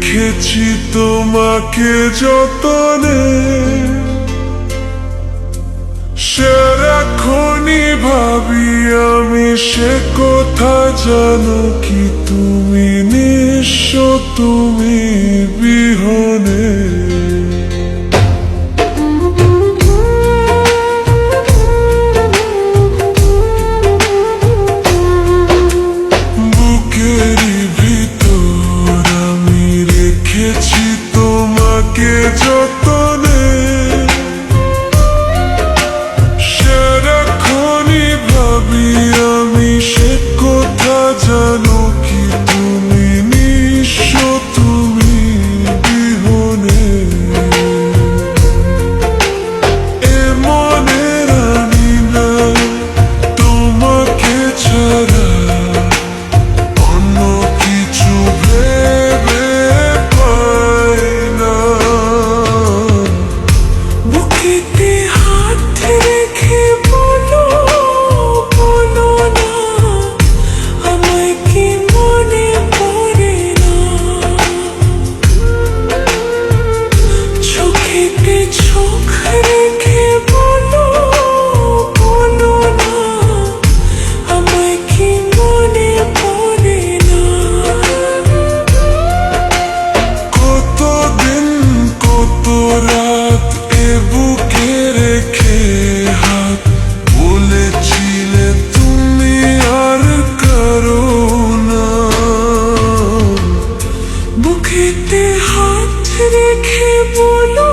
রেখেছি তোমাকে যতনে, সারাক্ষণই ভাবি আমি সে কথা জানো কি তুমি নিঃস্ব তুমি বিহনে। বুকেরই ভিতর আমি রেখেছি তোমাকে যতনে, সারাক্ষণই ভাবি আমি সে কথা জানো কি তুমি নিঃস্ব তুমি বিহনে। এ মনের আনি না তোমাকে ছাড়া, অন্য কিছু ভেবে পাই না। বুকেতে হাত রেখে বলো বলো না, আমায় কি মনে পড়ে না। চোখেতে চোখ রেখে বলো বলো না, আমায় কি মনে পড়ে না। কতদিন কত রাত এ বুকে রেখে হাত বলেছিলে তুমি আর কারো না। বুকেতে হাত রেখে বলো